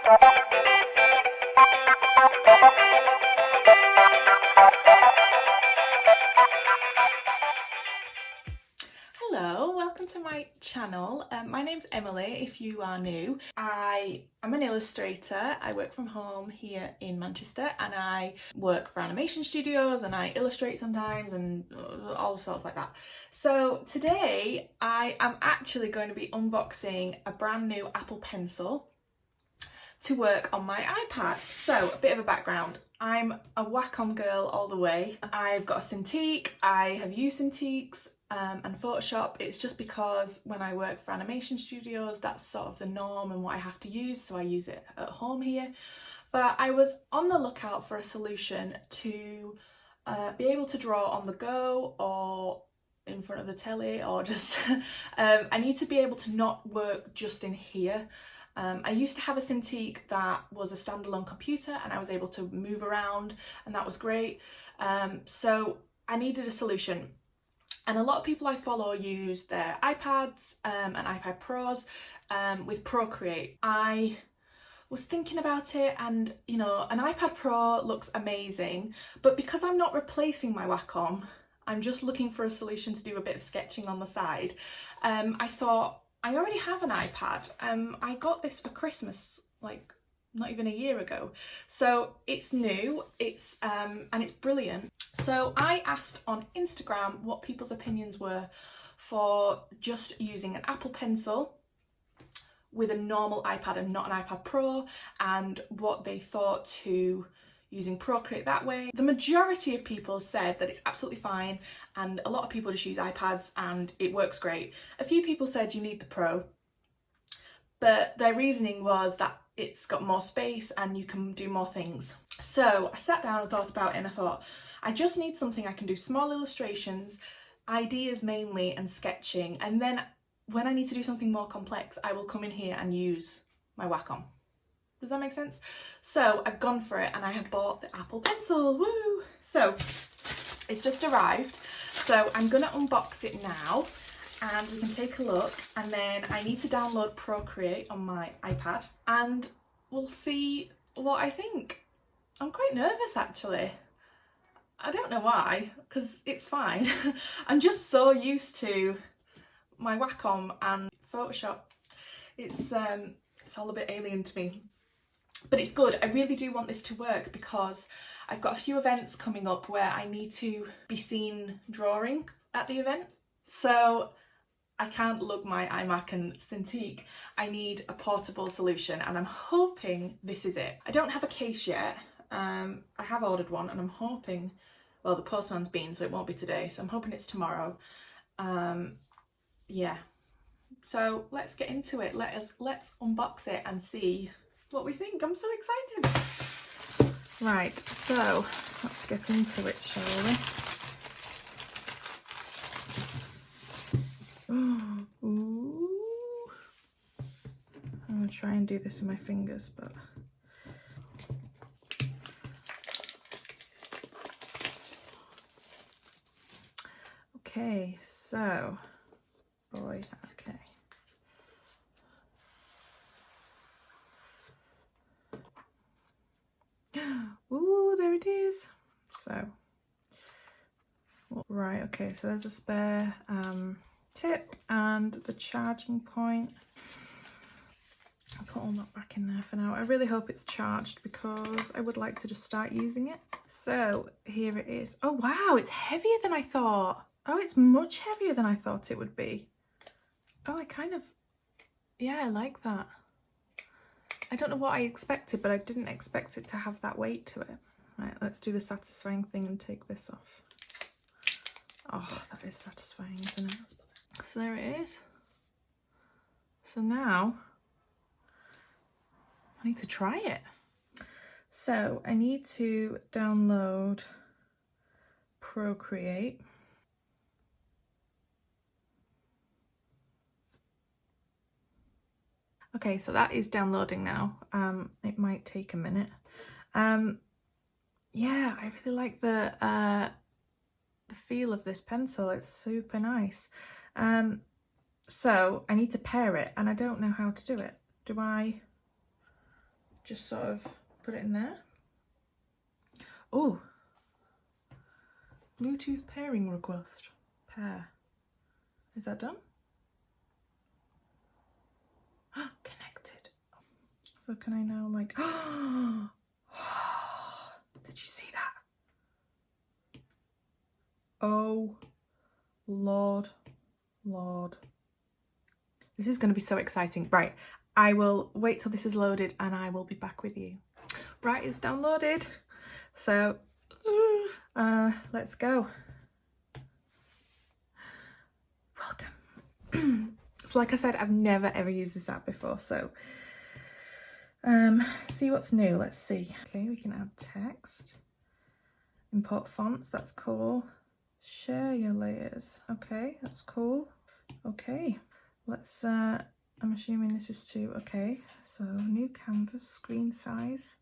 Hello, welcome to my channel. My name's Emily if you are new. I am an illustrator. I work from home here in Manchester and I work for animation studios and I illustrate sometimes and all sorts like that. So today I am actually going to be unboxing a brand new Apple Pencil to work on my iPad. So a bit of a background. I'm a Wacom girl all the way. I've got a Cintiq, I have used Cintiqs and Photoshop. It's just because when I work for animation studios, that's sort of the norm and what I have to use, so I use it at home here. But I was on the lookout for a solution to be able to draw on the go or in front of the telly or just, I need to be able to not work just in here. I used to have a Cintiq that was a standalone computer and I was able to move around and that was great. So I needed a solution. And a lot of people I follow use their iPads and iPad Pros with Procreate. I was thinking about it and, you know, an iPad Pro looks amazing, but because I'm not replacing my Wacom, I'm just looking for a solution to do a bit of sketching on the side. I thought, I already have an iPad. I got this for Christmas, like not even a year ago. So it's new, it's and it's brilliant. So I asked on Instagram what people's opinions were for just using an Apple Pencil with a normal iPad and not an iPad Pro, and what they thought to using Procreate that way. The majority of people said that it's absolutely fine, and a lot of people just use iPads and it works great. A few people said you need the Pro, but their reasoning was that it's got more space and you can do more things. So I sat down and thought about it and I thought, I just need something I can do small illustrations, ideas mainly, and sketching, and then when I need to do something more complex, I will come in here and use my Wacom. Does that make sense? So I've gone for it and I have bought the Apple Pencil, woo! So it's just arrived. So I'm gonna unbox it now and we can take a look, and then I need to download Procreate on my iPad and we'll see what I think. I'm quite nervous actually. I don't know why, because it's fine. I'm just so used to my Wacom and Photoshop. It's all a bit alien to me. But it's good. I really do want this to work because I've got a few events coming up where I need to be seen drawing at the event. So I can't lug my iMac and Cintiq. I need a portable solution and I'm hoping this is it. I don't have a case yet. I have ordered one and I'm hoping, well, the postman's been, so it won't be today. So I'm hoping it's tomorrow. Yeah. So let's get into it. Let's unbox it and see what we think. I'm so excited. Right, so let's get into it, shall we? Ooh. I'm gonna try and do this with my fingers, but okay, so boy, okay. Ooh, there it is. So, right, okay, so there's a spare tip and the charging point. I'll put all that back in there for now. I really hope it's charged because I would like to just start using it. So here it is. Oh wow, it's heavier than I thought. Oh, it's much heavier than I thought it would be. Oh, yeah, I like that. I don't know what I expected, but I didn't expect it to have that weight to it. Right, let's do the satisfying thing and take this off. Oh, that is satisfying, isn't it? So there it is. So now I need to try it. So I need to download Procreate. Okay, so that is downloading now. It might take a minute. Yeah, I really like the feel of this pencil. It's super nice. So I need to pair it and I don't know how to do it. Do I just sort of put it in there. Oh, Bluetooth pairing request. Pair. Is that done? Connected. So can I now like, did you see that? Oh, Lord. This is going to be so exciting. Right, I will wait till this is loaded and I will be back with you. Right, it's downloaded. So, let's go. Welcome. So like I said, I've never ever used this app before, so see what's new. Let's see. Okay, we can add text, import fonts, that's cool. Share your layers, okay, that's cool. Okay, let's I'm assuming this is to, okay, so new canvas, screen size.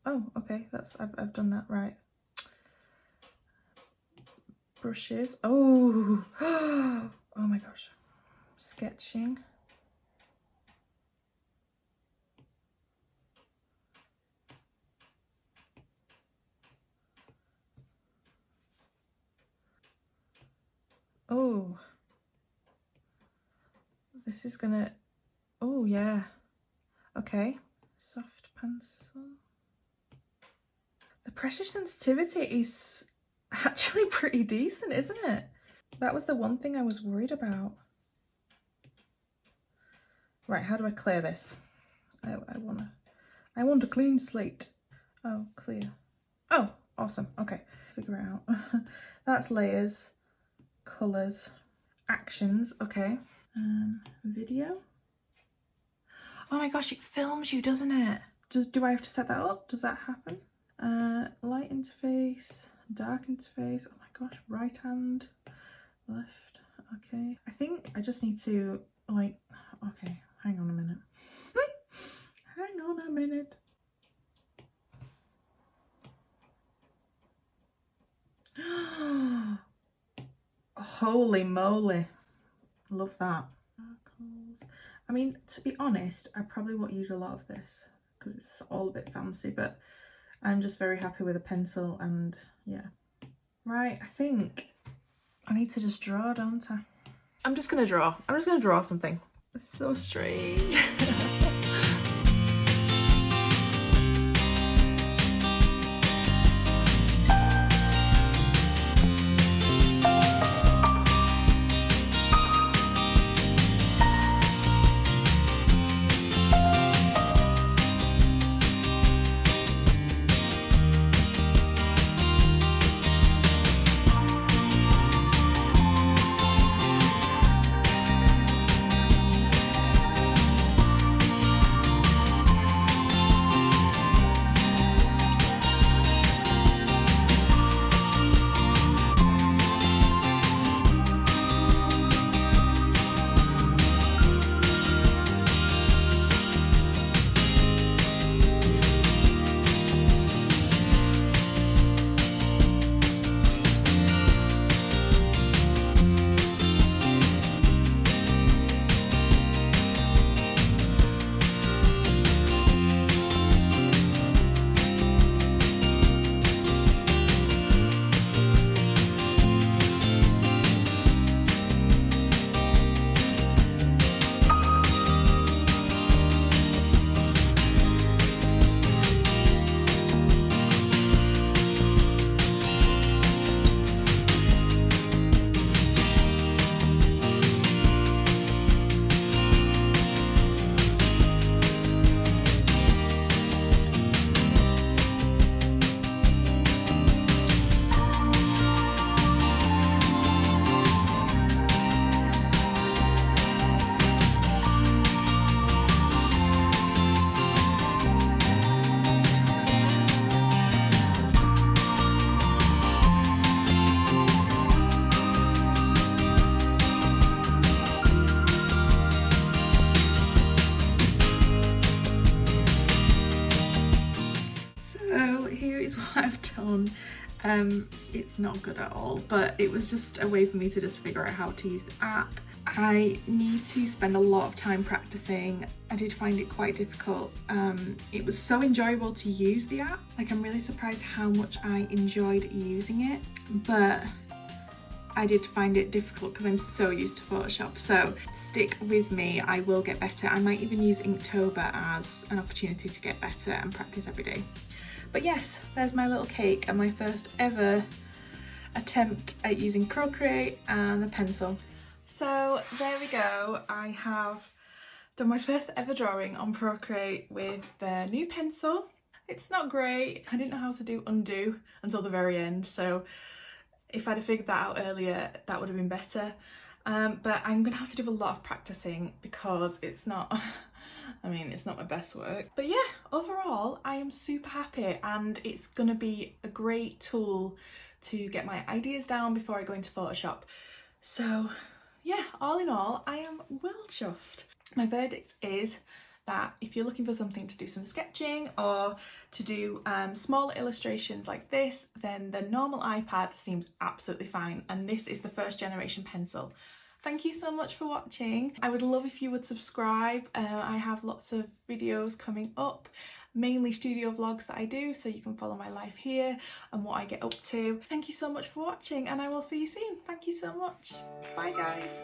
Oh, okay, that's I've done that right. Brushes. Oh, oh my gosh. Sketching. Oh, this is gonna, oh yeah, okay. Soft pencil. The pressure sensitivity is actually pretty decent, isn't it? That was the one thing I was worried about. Right, how do I clear this? I want a clean slate. Oh, clear. Oh, awesome. Okay, figure it out. That's layers, colors, actions. Okay. Video. Oh my gosh, it films you, doesn't it? Do I have to set that up? Does that happen? Light interface, dark interface. Oh my gosh, right hand, left. Okay. I think I just need to like, okay, hang on a minute. Hang on a minute. Holy moly. Love that. I mean, to be honest, I probably won't use a lot of this because it's all a bit fancy, but I'm just very happy with a pencil and yeah. Right, I think I need to just draw, don't I? I'm just gonna draw something. It's so strange. It's not good at all, but it was just a way for me to just figure out how to use the app. I need to spend a lot of time practicing. I did find it quite difficult. It was so enjoyable to use the app. Like, I'm really surprised how much I enjoyed using it, but I did find it difficult because I'm so used to Photoshop. So stick with me, I will get better. I might even use Inktober as an opportunity to get better and practice every day. But yes, there's my little cake and my first ever attempt at using Procreate and the pencil. So there we go, I have done my first ever drawing on Procreate with the new pencil. It's not great. I didn't know how to do undo until the very end, so if I'd have figured that out earlier, that would have been better. But I'm gonna have to do a lot of practicing because it's not, I mean, it's not my best work. But yeah, overall, I am super happy, and it's gonna be a great tool to get my ideas down before I go into Photoshop. So yeah, all in all, I am well chuffed. My verdict is that if you're looking for something to do some sketching or to do smaller illustrations like this, then the normal iPad seems absolutely fine, and this is the first generation pencil. Thank you so much for watching. I would love if you would subscribe. I have lots of videos coming up, mainly studio vlogs that I do, so you can follow my life here and what I get up to. Thank you so much for watching, and I will see you soon. Thank you so much. Bye guys.